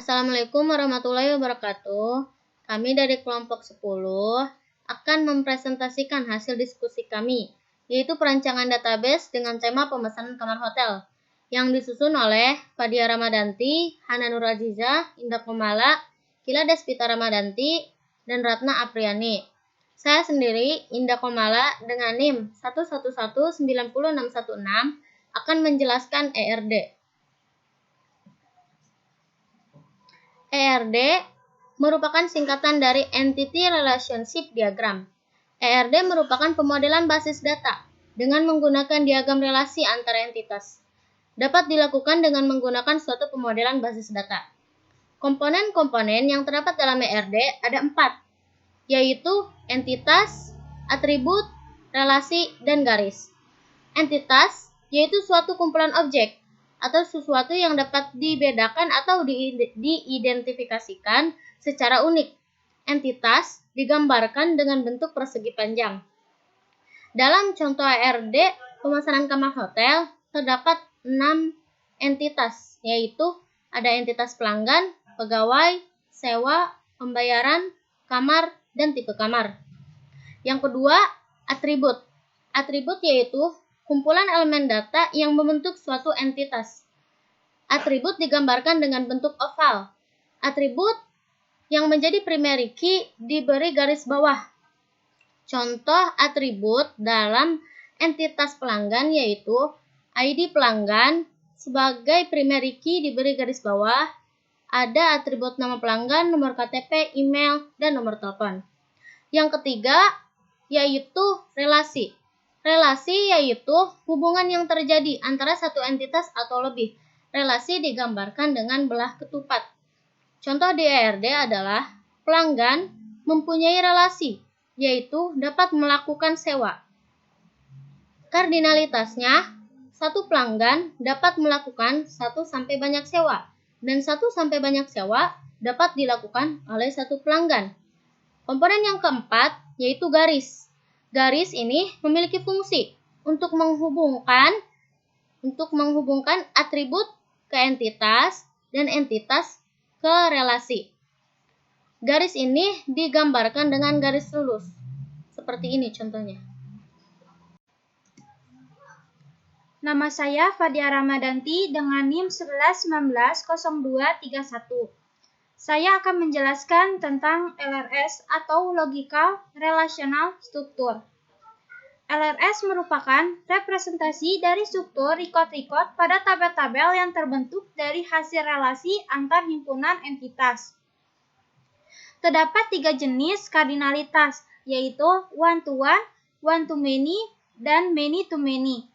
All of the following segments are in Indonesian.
Assalamualaikum warahmatullahi wabarakatuh. Kami dari kelompok 10 akan mempresentasikan hasil diskusi kami, yaitu perancangan database dengan tema pemesanan kamar hotel, yang disusun oleh Fadia Ramadanti, Hana Nur Azizah, Indah Komala, Kila Despita Ramadanti, dan Ratna Apriani. Saya sendiri, Indah Komala, dengan NIM 111-90616, akan menjelaskan ERD. ERD merupakan singkatan dari Entity Relationship Diagram. ERD merupakan pemodelan basis data dengan menggunakan diagram relasi antara entitas. Dapat dilakukan dengan menggunakan suatu pemodelan basis data. Komponen-komponen yang terdapat dalam ERD ada 4, yaitu entitas, atribut, relasi, dan garis. Entitas yaitu suatu kumpulan objek atau sesuatu yang dapat dibedakan atau diidentifikasikan secara unik. Entitas digambarkan dengan bentuk persegi panjang. Dalam contoh ERD pemesanan kamar hotel terdapat 6 entitas, yaitu ada entitas pelanggan, pegawai, sewa, pembayaran, kamar, dan tipe kamar. Yang kedua, atribut. Atribut yaitu kumpulan elemen data yang membentuk suatu entitas. Atribut digambarkan dengan bentuk oval. Atribut yang menjadi primary key diberi garis bawah. Contoh atribut dalam entitas pelanggan yaitu ID pelanggan sebagai primary key diberi garis bawah. Ada atribut nama pelanggan, nomor KTP, email, dan nomor telepon. Yang ketiga yaitu relasi. Relasi yaitu hubungan yang terjadi antara satu entitas atau lebih. Relasi digambarkan dengan belah ketupat. Contoh di ERD adalah pelanggan mempunyai relasi, yaitu dapat melakukan sewa. Kardinalitasnya, satu pelanggan dapat melakukan 1 sampai banyak sewa, dan 1 sampai banyak sewa dapat dilakukan oleh satu pelanggan. Komponen yang keempat yaitu garis. Garis ini memiliki fungsi untuk menghubungkan atribut ke entitas dan entitas ke relasi. Garis ini digambarkan dengan garis lurus. Seperti ini contohnya. Nama saya Fadia Ramadanti dengan NIM 11190231. Saya akan menjelaskan tentang LRS atau Logical Relational Structure. LRS merupakan representasi dari struktur record-record pada tabel-tabel yang terbentuk dari hasil relasi antar himpunan entitas. Terdapat 3 jenis kardinalitas, yaitu one-to-one, one-to-many, dan many-to-many.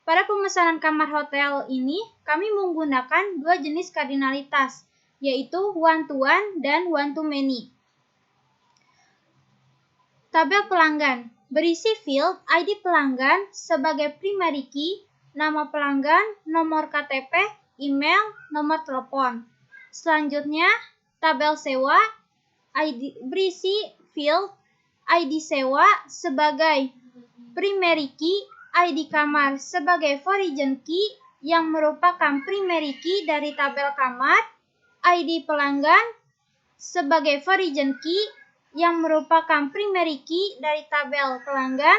Pada pemesanan kamar hotel ini, kami menggunakan 2 jenis kardinalitas, yaitu one-to-one dan one-to-many. Tabel pelanggan berisi field ID pelanggan sebagai primary key, nama pelanggan, nomor KTP, email, nomor telepon. Selanjutnya, tabel sewa ID berisi field ID sewa sebagai primary key, ID kamar sebagai foreign key yang merupakan primary key dari tabel kamar, ID pelanggan sebagai foreign key yang merupakan primary key dari tabel pelanggan,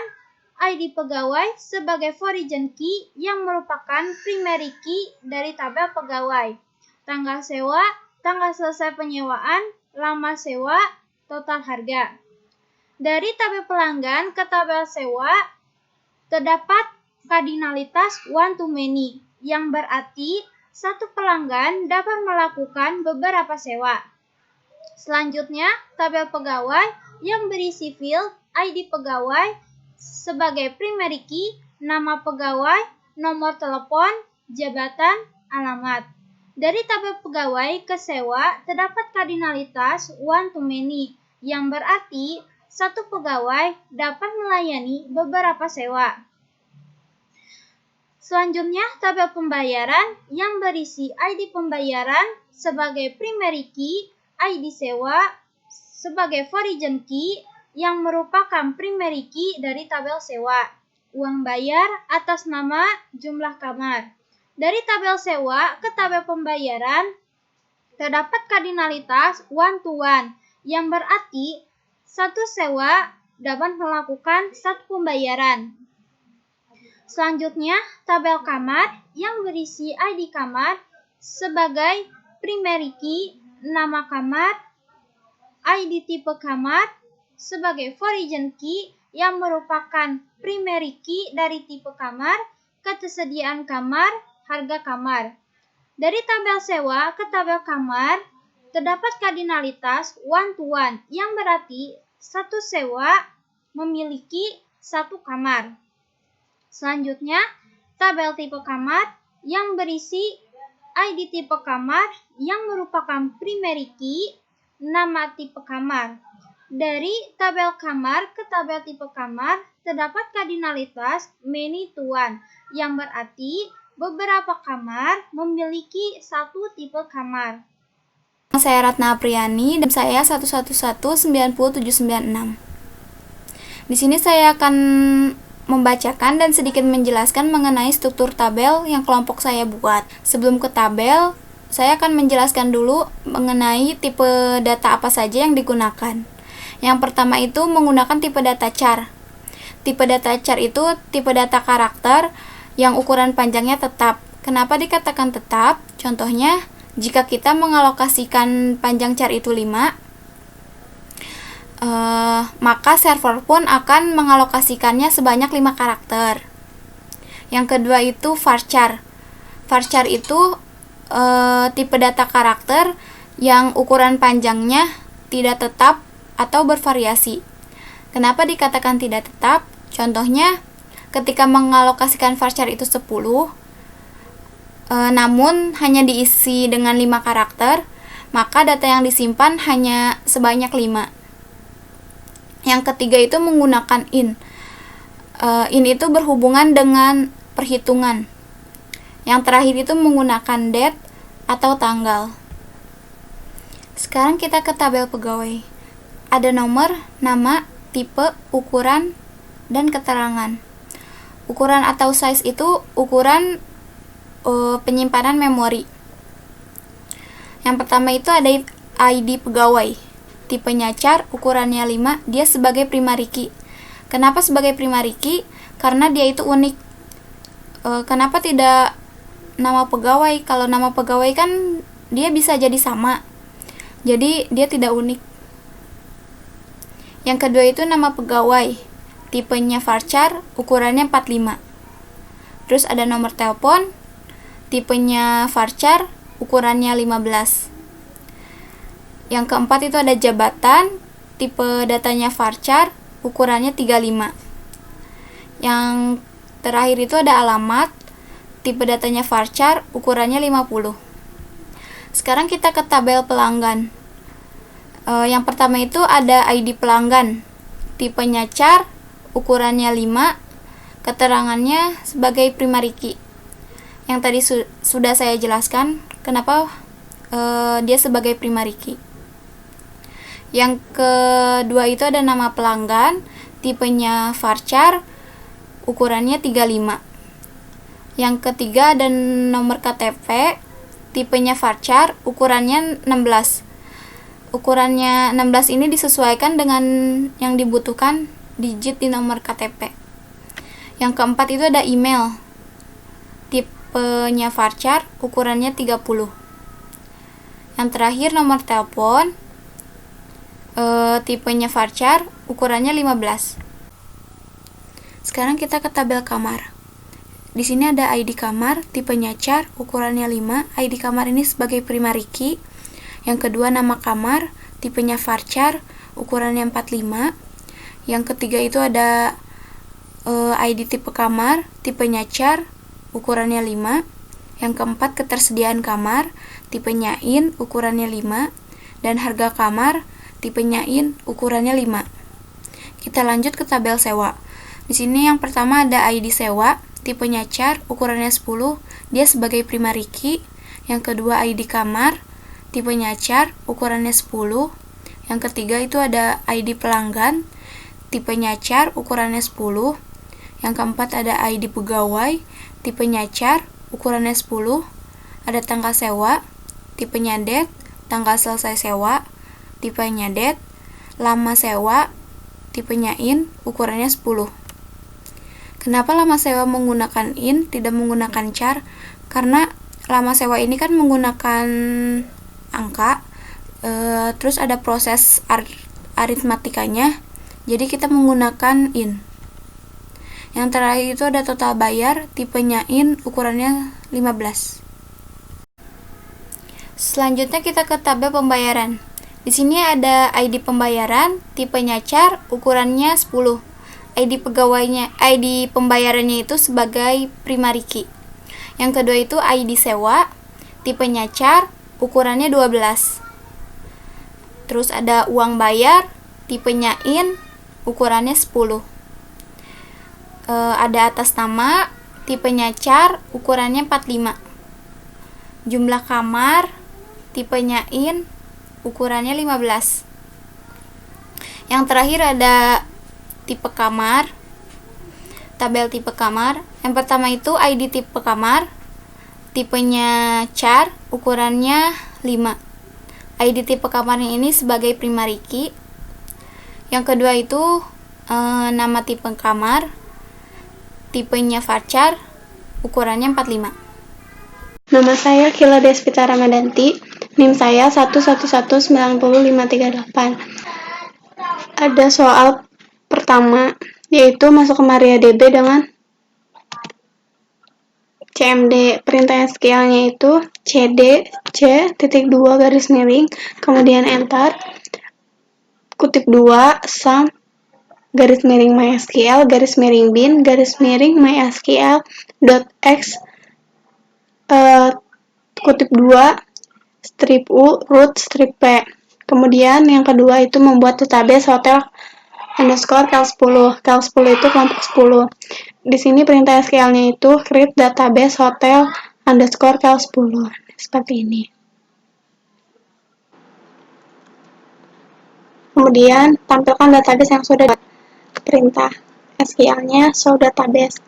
ID pegawai sebagai foreign key yang merupakan primary key dari tabel pegawai, tanggal sewa, tanggal selesai penyewaan, lama sewa, total harga. Dari tabel pelanggan ke tabel sewa terdapat kardinalitas one-to-many yang berarti satu pelanggan dapat melakukan beberapa sewa. Selanjutnya, tabel pegawai yang berisi field ID pegawai sebagai primary key, nama pegawai, nomor telepon, jabatan, alamat. Dari tabel pegawai ke sewa terdapat kardinalitas one-to-many yang berarti satu pegawai dapat melayani beberapa sewa. Selanjutnya, tabel pembayaran yang berisi ID pembayaran sebagai primary key, ID sewa sebagai foreign key yang merupakan primary key dari tabel sewa. Uang bayar atas nama jumlah kamar. Dari tabel sewa ke tabel pembayaran terdapat kardinalitas one-to-one, yang berarti satu sewa dapat melakukan satu pembayaran. Selanjutnya, tabel kamar yang berisi ID kamar sebagai primary key, nama kamar, ID tipe kamar sebagai foreign key yang merupakan primary key dari tipe kamar, ketersediaan kamar, harga kamar. Dari tabel sewa ke tabel kamar, terdapat kardinalitas one-to-one, yang berarti satu sewa memiliki satu kamar. Selanjutnya, tabel tipe kamar yang berisi ID tipe kamar yang merupakan primary key, nama tipe kamar. Dari tabel kamar ke tabel tipe kamar, terdapat kardinalitas many to one, yang berarti beberapa kamar memiliki satu tipe kamar. Saya Ratna Apriani dan saya 111-90796. Di sini saya akan membacakan dan sedikit menjelaskan mengenai struktur tabel yang kelompok saya buat. Sebelum ke tabel, saya akan menjelaskan dulu mengenai tipe data apa saja yang digunakan. Yang pertama itu menggunakan tipe data char. Tipe data char itu tipe data karakter yang ukuran panjangnya tetap. Kenapa dikatakan tetap? Contohnya, jika kita mengalokasikan panjang char itu 5, maka server pun akan mengalokasikannya sebanyak 5 karakter. Yang kedua itu varchar. Varchar itu tipe data karakter yang ukuran panjangnya tidak tetap atau bervariasi. Kenapa dikatakan tidak tetap? Contohnya, ketika mengalokasikan varchar itu 10, namun hanya diisi dengan 5 karakter, maka data yang disimpan hanya sebanyak 5. Yang ketiga itu menggunakan in. In itu berhubungan dengan perhitungan. Yang terakhir itu menggunakan date atau tanggal. Sekarang kita ke tabel pegawai. Ada nomor, nama, tipe, ukuran, dan keterangan. Ukuran atau size itu ukuran penyimpanan memori. Yang pertama itu ada ID pegawai. Tipenya char, ukurannya 5, dia sebagai primary key. Kenapa sebagai primary key? Karena dia itu unik. Kenapa tidak nama pegawai? Kalau nama pegawai kan dia bisa jadi sama. Jadi dia tidak unik. Yang kedua itu nama pegawai. Tipenya varchar, ukurannya 45. Terus ada nomor telepon. Tipenya varchar, ukurannya 15. Yang keempat itu ada jabatan. Tipe datanya varchar, ukurannya 35. Yang terakhir itu ada alamat. Tipe datanya varchar, ukurannya 50. Sekarang kita ke tabel pelanggan. Yang pertama itu ada ID pelanggan. Tipenya char, ukurannya 5, keterangannya sebagai primary key. Yang tadi sudah saya jelaskan kenapa dia sebagai primary key. Yang kedua itu ada nama pelanggan. Tipenya varchar, ukurannya 35. Yang ketiga ada nomor KTP. Tipenya varchar, ukurannya 16. Ukurannya 16 ini disesuaikan dengan yang dibutuhkan digit di nomor KTP. Yang keempat itu ada email. Tipenya varchar, ukurannya 30. Yang terakhir nomor telepon. Tipenya varchar, ukurannya 15. Sekarang kita ke tabel kamar. Di sini ada ID kamar, tipenya char, ukurannya 5. ID kamar ini sebagai primary key. Yang kedua nama kamar, tipenya varchar, ukurannya 45. Yang ketiga itu ada ID tipe kamar, tipenya char, ukurannya 5. Yang keempat ketersediaan kamar, tipenya in, ukurannya 5. Dan harga kamar, tipenya in, ukurannya 5. Kita lanjut ke tabel sewa. Di sini yang pertama ada ID sewa, tipenya char, ukurannya 10, dia sebagai primary key. Yang kedua ID kamar, tipenya char, ukurannya 10. Yang ketiga itu ada ID pelanggan, tipenya char, ukurannya 10. Yang keempat ada ID pegawai, tipenya char, ukurannya 10. Ada tanggal sewa, tipenya date, tanggal selesai sewa, tipenya det, lama sewa, tipenya in, ukurannya 10. Kenapa lama sewa menggunakan in, tidak menggunakan char? Karena lama sewa ini kan menggunakan angka, terus ada proses aritmatikanya, jadi kita menggunakan in. Yang terakhir itu ada total bayar, tipenya in, ukurannya 15. Selanjutnya kita ke tabel pembayaran. Di sini ada ID pembayaran, tipenya char, ukurannya 10. ID pembayarannya itu sebagai primary key. Yang kedua itu ID sewa, tipenya char, ukurannya 12. Terus ada uang bayar, tipenya in, ukurannya 10. Ada atas nama, tipenya char, ukurannya 45. Jumlah kamar, tipenya in, ukurannya 15. Yang terakhir ada tipe kamar, tabel tipe kamar. Yang pertama itu ID tipe kamar, tipenya char, ukurannya 5. ID tipe kamarnya ini sebagai primary key. Yang kedua itu nama tipe kamar, tipenya varchar, ukurannya 45. Nama saya Kila Despita Ramadanti, NIM saya 1119058. Ada soal pertama, yaitu masuk ke MariaDB dengan CMD. Perintah SQL-nya itu cd c.2 garis miring, kemudian enter, kutip 2 sum garis miring MySQL garis miring bin garis miring MySQL .x kutip 2 strip u root strip p. Kemudian yang kedua itu membuat database hotel underscore kel10. Kel10 itu kelompok 10. Di sini perintah SQL-nya itu create database hotel underscore kel10. Seperti ini. Kemudian tampilkan database yang sudah perintah SQL-nya show database.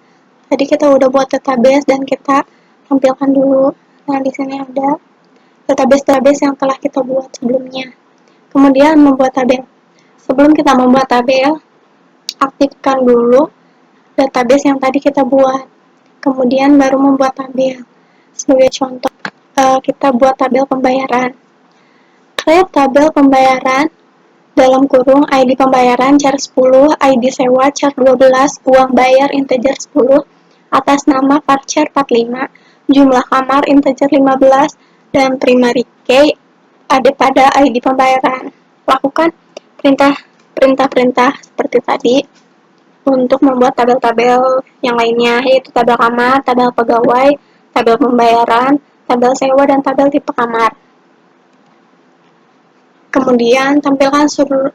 Tadi kita udah buat database dan kita tampilkan dulu. Nah, di sini ada database yang telah kita buat sebelumnya. Kemudian membuat tabel. Sebelum kita membuat tabel, aktifkan dulu database yang tadi kita buat. Kemudian baru membuat tabel. Sebagai contoh, kita buat tabel pembayaran. Create tabel pembayaran dalam kurung ID pembayaran char 10, ID sewa char 12, uang bayar integer 10, atas nama varchar 45, jumlah kamar integer 15, dan primary key ada pada ID pembayaran. Lakukan perintah-perintah seperti tadi untuk membuat tabel-tabel yang lainnya, yaitu tabel kamar, tabel pegawai, tabel pembayaran, tabel sewa, dan tabel tipe kamar. Kemudian tampilkan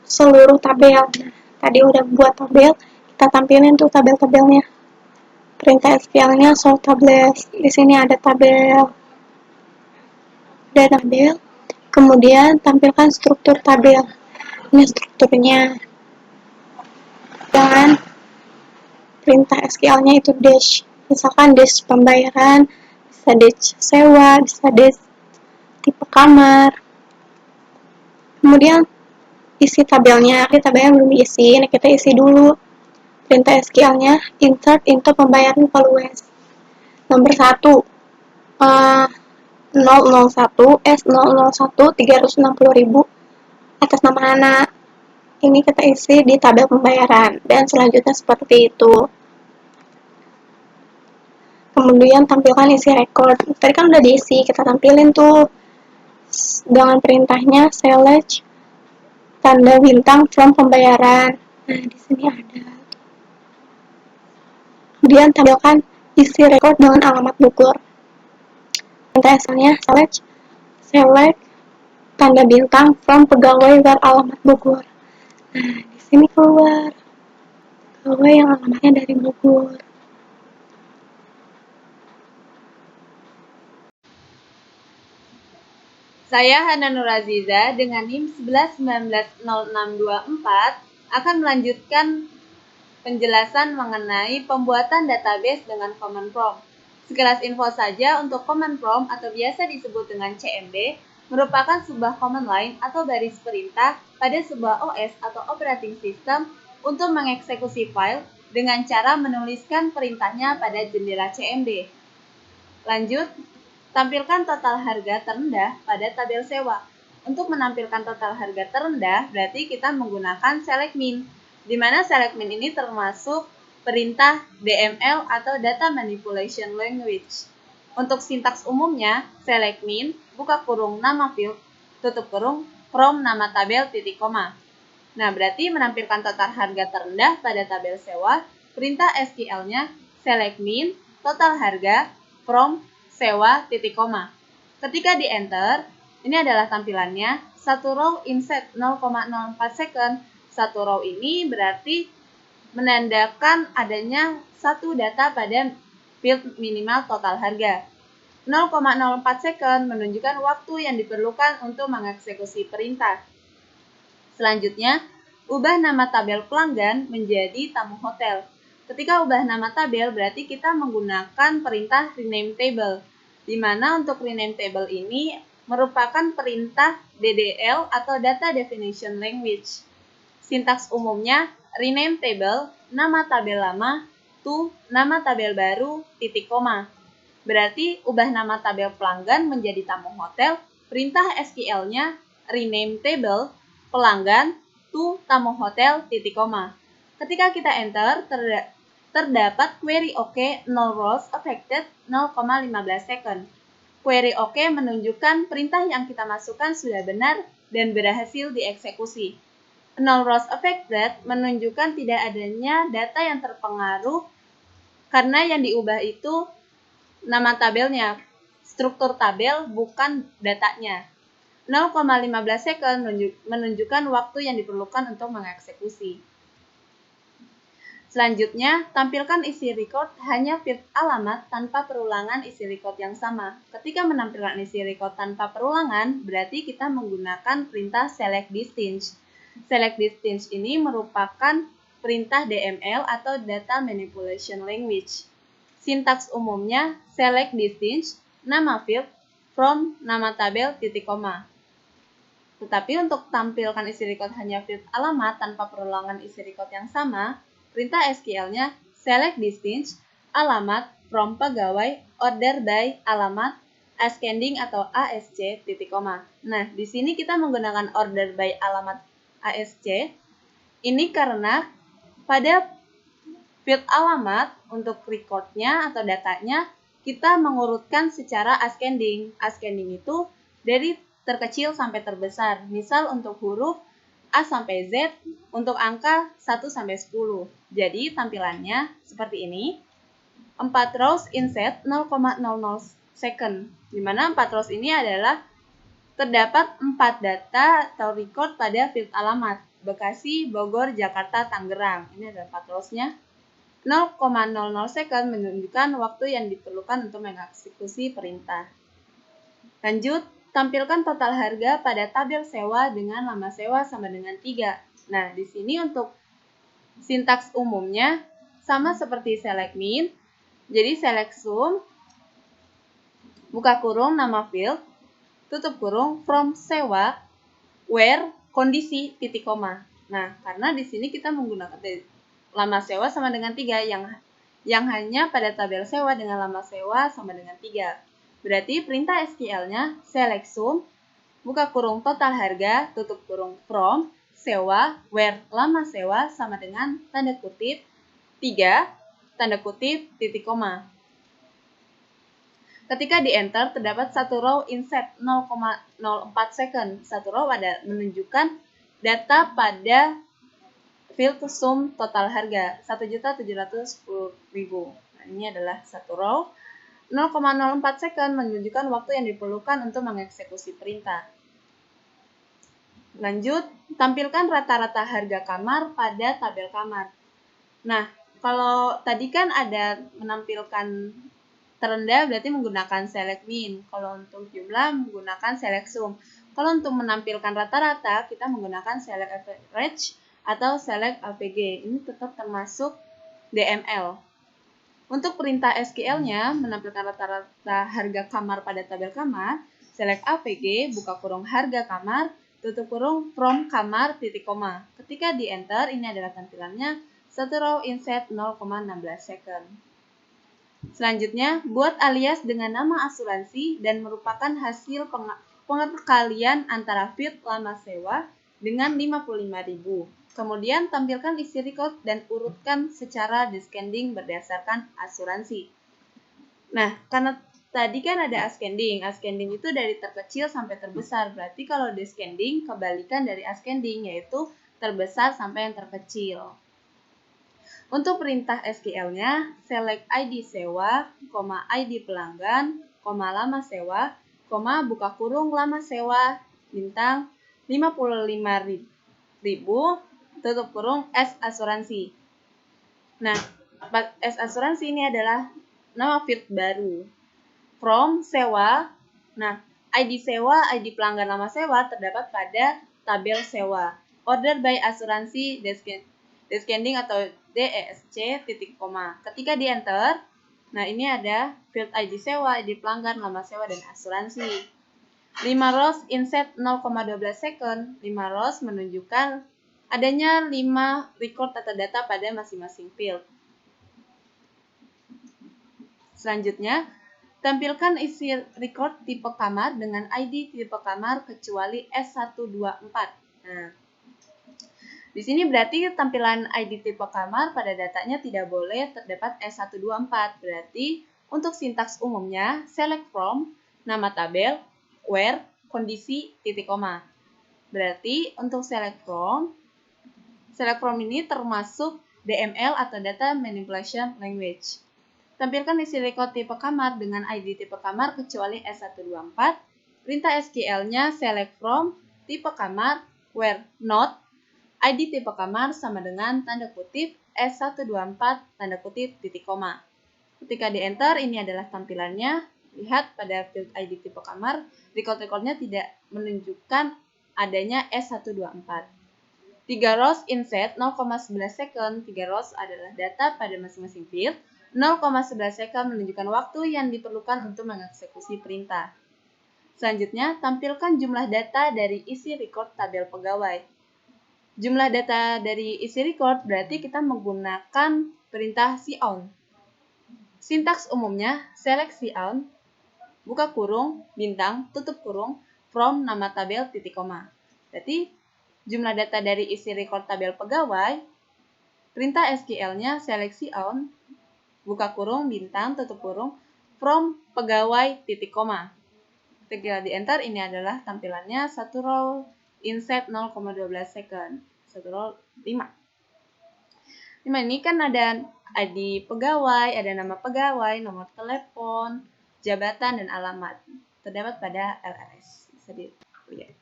seluruh tabel. Nah, tadi udah buat tabel, kita tampilin tuh tabel-tabelnya. Perintah SQL-nya show tables. Di sini ada tabel. Kemudian tampilkan struktur tabel. Ini strukturnya. Dan perintah SQL-nya itu dash. Misalkan dash pembayaran, bisa dash sewa, bisa dash tipe kamar. Kemudian isi tabelnya. Tabelnya belum diisi, ini kita isi dulu. Perintah SQL-nya insert into pembayaran values. Nomor 1 001 S001 360.000 atas nama anak. Ini kita isi di tabel pembayaran dan selanjutnya seperti itu. Kemudian tampilkan isi record. Tadi kan udah diisi, kita tampilin tuh dengan perintahnya select tanda bintang from pembayaran. Nah, di sini ada. Kemudian tampilkan isi record dengan alamat Bogor. Perintah asalnya select tanda bintang from pegawai where alamat Bogor. Nah, di sini keluar pegawai yang alamatnya dari Bogor. Saya Hana Nuraziza dengan NIM 11190624 akan melanjutkan penjelasan mengenai pembuatan database dengan command prompt. Sekilas info saja untuk command prompt atau biasa disebut dengan CMD merupakan sebuah command line atau baris perintah pada sebuah OS atau operating system untuk mengeksekusi file dengan cara menuliskan perintahnya pada jendela CMD. Lanjut, tampilkan total harga terendah pada tabel sewa. Untuk menampilkan total harga terendah, berarti kita menggunakan select min, di mana select min ini termasuk perintah DML atau Data Manipulation Language. Untuk sintaks umumnya, select min, buka kurung nama field, tutup kurung, from nama tabel titik koma. Nah, berarti menampilkan total harga terendah pada tabel sewa, perintah SQL-nya select min, total harga, from, sewa, titik koma. Ketika di-enter, ini adalah tampilannya, satu row inset 0,04 second. Satu row ini berarti menandakan adanya satu data pada field minimal total harga. 0,04 second menunjukkan waktu yang diperlukan untuk mengeksekusi perintah. Selanjutnya, ubah nama tabel pelanggan menjadi tamu hotel. Ketika ubah nama tabel, berarti kita menggunakan perintah rename table, di mana untuk rename table ini merupakan perintah DDL atau Data Definition Language. Sintaks umumnya, rename table, nama tabel lama, to nama tabel baru, titik koma. Berarti ubah nama tabel pelanggan menjadi tamu hotel, perintah SQL-nya rename table, pelanggan, to tamu hotel, titik koma. Ketika kita enter, terdapat query OK 0 rows affected 0,15 second. Query OK menunjukkan perintah yang kita masukkan sudah benar dan berhasil dieksekusi. 0 rows affected menunjukkan tidak adanya data yang terpengaruh karena yang diubah itu nama tabelnya, struktur tabel bukan datanya. 0,15 second menunjukkan waktu yang diperlukan untuk mengeksekusi. Selanjutnya, tampilkan isi record hanya field alamat tanpa perulangan isi record yang sama. Ketika menampilkan isi record tanpa perulangan, berarti kita menggunakan perintah select distance. Select distance ini merupakan perintah DML atau Data Manipulation Language. Sintaks umumnya select distance, nama field, from, nama tabel, titik koma. Tetapi untuk tampilkan isi record hanya field alamat tanpa perulangan isi record yang sama, perintah SQL-nya select distance, alamat, from pegawai, order by, alamat, ascending atau ASC, titik koma. Nah, di sini kita menggunakan order by alamat ASC. Ini karena pada field alamat untuk recordnya atau datanya, kita mengurutkan secara ascending. Ascending itu dari terkecil sampai terbesar. Misal untuk huruf A sampai Z, untuk angka 1 sampai 10. Jadi tampilannya seperti ini. 4 rows inset 0,00 second. Di mana 4 rows ini adalah terdapat 4 data atau record pada field alamat. Bekasi, Bogor, Jakarta, Tangerang. Ini adalah 4 rows-nya. 0,00 second menunjukkan waktu yang diperlukan untuk mengeksekusi perintah. Lanjut, tampilkan total harga pada tabel sewa dengan lama sewa sama dengan 3. Nah, di sini untuk sintaks umumnya sama seperti select min. Jadi select sum, buka kurung nama field, tutup kurung from sewa, where, kondisi, titik koma. Nah, karena di sini kita menggunakan lama sewa sama dengan 3 yang hanya pada tabel sewa dengan lama sewa sama dengan 3. Berarti perintah SQL-nya select sum, buka kurung total harga, tutup kurung from, sewa, where lama sewa sama dengan tanda kutip 3, tanda kutip, titik koma. Ketika di-enter, terdapat satu row inset 0,04 second. Satu row ada menunjukkan data pada field sum total harga 1.710.000. Nah, ini adalah satu row. 0,04 second menunjukkan waktu yang diperlukan untuk mengeksekusi perintah. Lanjut, tampilkan rata-rata harga kamar pada tabel kamar. Nah, kalau tadi kan ada menampilkan terendah berarti menggunakan select min. Kalau untuk jumlah menggunakan select sum. Kalau untuk menampilkan rata-rata kita menggunakan select average atau select AVG. Ini tetap termasuk DML. Untuk perintah SQL-nya menampilkan rata-rata harga kamar pada tabel kamar, select APG, buka kurung harga kamar, tutup kurung from kamar, titik koma. Ketika di enter, ini adalah tampilannya, satu row inset 0,16 second. Selanjutnya, buat alias dengan nama asuransi dan merupakan hasil pengalian antara field lama sewa dengan 55.000. Kemudian tampilkan isi record dan urutkan secara descending berdasarkan asuransi. Nah, karena tadi kan ada ascending. Ascending itu dari terkecil sampai terbesar. Berarti kalau descending kebalikan dari ascending, yaitu terbesar sampai yang terkecil. Untuk perintah SQL-nya, select ID sewa, ID pelanggan, lama sewa, buka kurung lama sewa, bintang 55.000, tutup kurung S asuransi. Nah, S asuransi ini adalah nama field baru. From sewa, nah ID sewa, ID pelanggan lama sewa terdapat pada tabel sewa. Order by asuransi descending atau DESC, titik koma. Ketika di enter, nah ini ada field ID sewa, ID pelanggan, lama sewa, dan asuransi. 5 rows inset 0,12 second. 5 rows menunjukkan adanya 5 record atau data pada masing-masing field. Selanjutnya, tampilkan isi record tipe kamar dengan ID tipe kamar kecuali S124. Nah, di sini berarti tampilan ID tipe kamar pada datanya tidak boleh terdapat S124. Berarti untuk sintaks umumnya, select from, nama tabel, where, kondisi, titik koma. Berarti untuk select from ini termasuk DML atau Data Manipulation Language. Tampilkan isi record tipe kamar dengan ID tipe kamar kecuali S124. Perintah SQL-nya select from, tipe kamar, where not, ID tipe kamar sama dengan tanda kutip S124 tanda kutip titik koma. Ketika di enter, ini adalah tampilannya. Lihat pada field ID tipe kamar, record-recordnya tidak menunjukkan adanya S124. 3 rows inset 0,11 second. 3 rows adalah data pada masing-masing field. 0,11 second menunjukkan waktu yang diperlukan untuk mengeksekusi perintah. Selanjutnya, tampilkan jumlah data dari isi record tabel pegawai. Jumlah data dari isi record berarti kita menggunakan perintah coun. Sintaks umumnya, select coun, buka kurung, bintang, tutup kurung, from nama tabel, titik koma. Berarti jumlah data dari isi record tabel pegawai, perintah SQL-nya select coun, buka kurung, bintang, tutup kurung, from pegawai, titik koma. Ketika di enter, ini adalah tampilannya satu row inset 0,12 second. Satu row 5. 5 ini kan ada ID pegawai, ada nama pegawai, nomor telepon, jabatan, dan alamat. Terdapat pada LRS. Bisa dilihat.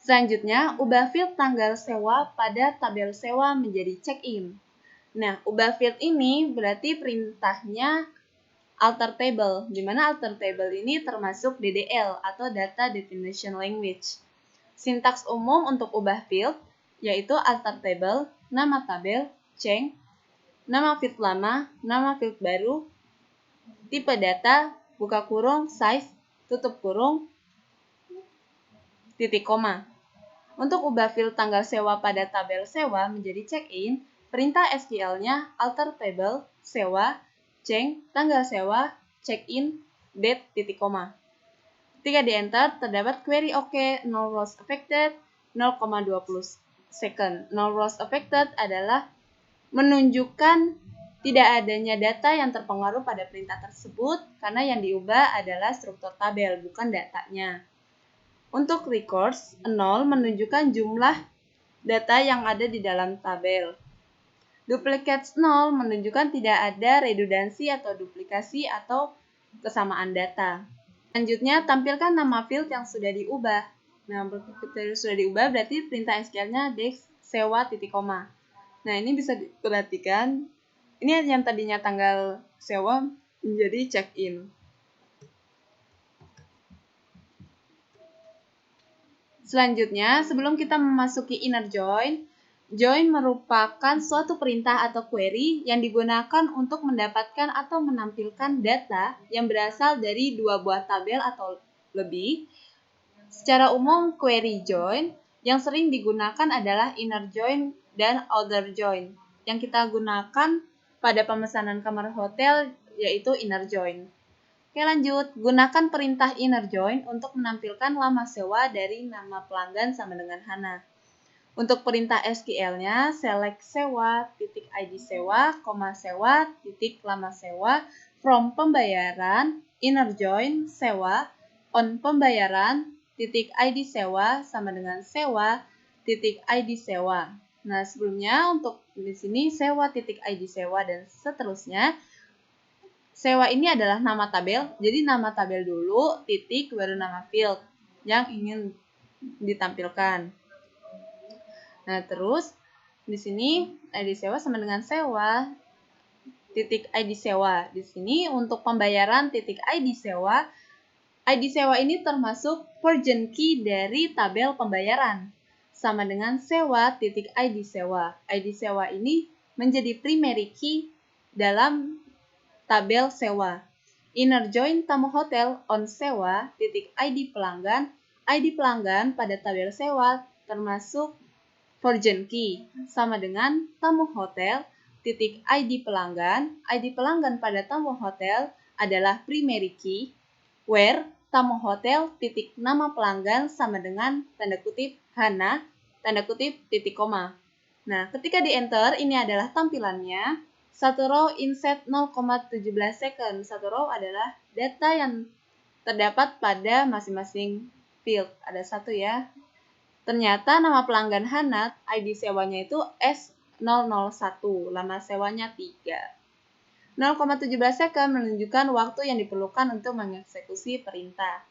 Selanjutnya, ubah field tanggal sewa pada tabel sewa menjadi check-in. Nah, ubah field ini berarti perintahnya alter table, di mana alter table ini termasuk DDL atau Data Definition Language. Sintaks umum untuk ubah field yaitu alter table, nama tabel, change, nama field lama, nama field baru, tipe data, buka kurung, size, tutup kurung, titik koma. Untuk ubah field tanggal sewa pada tabel sewa menjadi check-in, perintah SQL-nya alter table, sewa, change, tanggal sewa, check-in, date, titik koma. Ketika di enter, terdapat query OK, no rows affected, 0,20 second. No rows affected adalah menunjukkan tidak adanya data yang terpengaruh pada perintah tersebut karena yang diubah adalah struktur tabel, bukan datanya. Untuk records, 0 menunjukkan jumlah data yang ada di dalam tabel. Duplicates 0 menunjukkan tidak ada redundansi atau duplikasi atau kesamaan data. Selanjutnya, tampilkan nama field yang sudah diubah. Nah, ketika sudah diubah berarti perintah SQL-nya dex sewa titik koma. Nah, ini bisa diperhatikan. Ini yang tadinya tanggal sewa menjadi check-in. Selanjutnya, sebelum kita memasuki inner join, Join merupakan suatu perintah atau query yang digunakan untuk mendapatkan atau menampilkan data yang berasal dari dua buah tabel atau lebih. Secara umum, query join yang sering digunakan adalah inner join dan outer join. Yang kita gunakan pada pemesanan kamar hotel yaitu inner join. Oke, lanjut. Gunakan perintah inner join untuk menampilkan lama sewa dari nama pelanggan sama dengan Hana. Untuk perintah SQL-nya, select sewa, .id sewa, sewa, lama sewa, from pembayaran, inner join, sewa, on pembayaran, .id sewa sama dengan sewa, .id sewa. Nah, sebelumnya untuk di sini sewa, .id sewa, dan seterusnya. Sewa ini adalah nama tabel, jadi nama tabel dulu, titik, baru nama field yang ingin ditampilkan. Nah, terus di sini ID sewa sama dengan sewa, .id sewa. Di sini untuk pembayaran .id sewa, ID sewa ini termasuk version key dari tabel pembayaran. Sama dengan sewa, .id sewa. ID sewa ini menjadi primary key dalam tabel sewa. Inner join tamu hotel on sewa, .id pelanggan. ID pelanggan pada tabel sewa termasuk version key sama dengan tamu hotel, .id pelanggan. ID pelanggan pada tamu hotel adalah primary key, where tamu hotel, nama pelanggan sama dengan tanda kutip Hana, tanda kutip titik koma. Nah, ketika di enter, ini adalah tampilannya. Satu row inset 0,17 second. Satu row adalah data yang terdapat pada masing-masing field. Ada satu ya. Ternyata nama pelanggan Hana, ID sewanya itu S001, lama sewanya 3. 0,17 second menunjukkan waktu yang diperlukan untuk mengeksekusi perintah.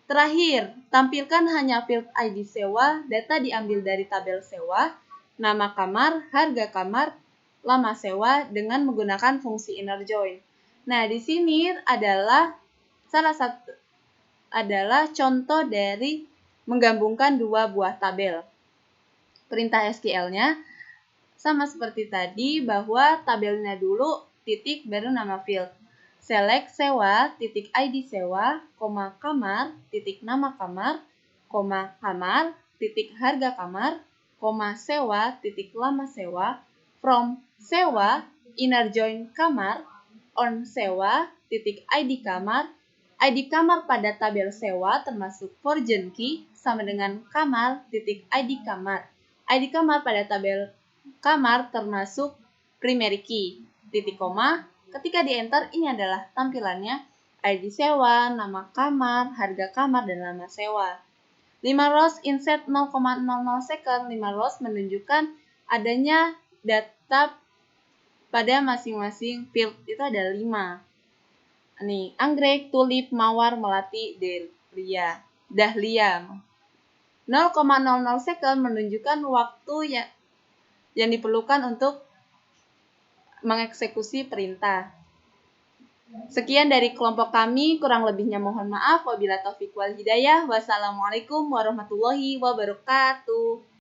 Terakhir, tampilkan hanya field ID sewa, data diambil dari tabel sewa, nama kamar, harga kamar, lama sewa dengan menggunakan fungsi inner join. Nah, di sini adalah contoh dari menggabungkan dua buah tabel. Perintah SQL-nya sama seperti tadi bahwa tabelnya dulu titik baru nama field. Select sewa, .id sewa, kamar, nama kamar, kamar, harga kamar, sewa, lama sewa, from sewa, inner join kamar, on sewa, .id kamar, ID kamar pada tabel sewa termasuk version key sama dengan kamar, .id kamar. ID kamar pada tabel kamar termasuk primary key, titik koma. Ketika di enter, ini adalah tampilannya ID sewa, nama kamar, harga kamar, dan lama sewa. 5 rows inset 0,00 second. 5 rows menunjukkan adanya data pada masing-masing field. Itu ada 5. Nih, anggrek, tulip, mawar, melati, dahlia. 0,00 second menunjukkan waktu yang diperlukan untuk mengeksekusi perintah. Sekian dari kelompok kami, kurang lebihnya mohon maaf. Wabillahi taufiq wal hidayah. Wassalamualaikum warahmatullahi wabarakatuh.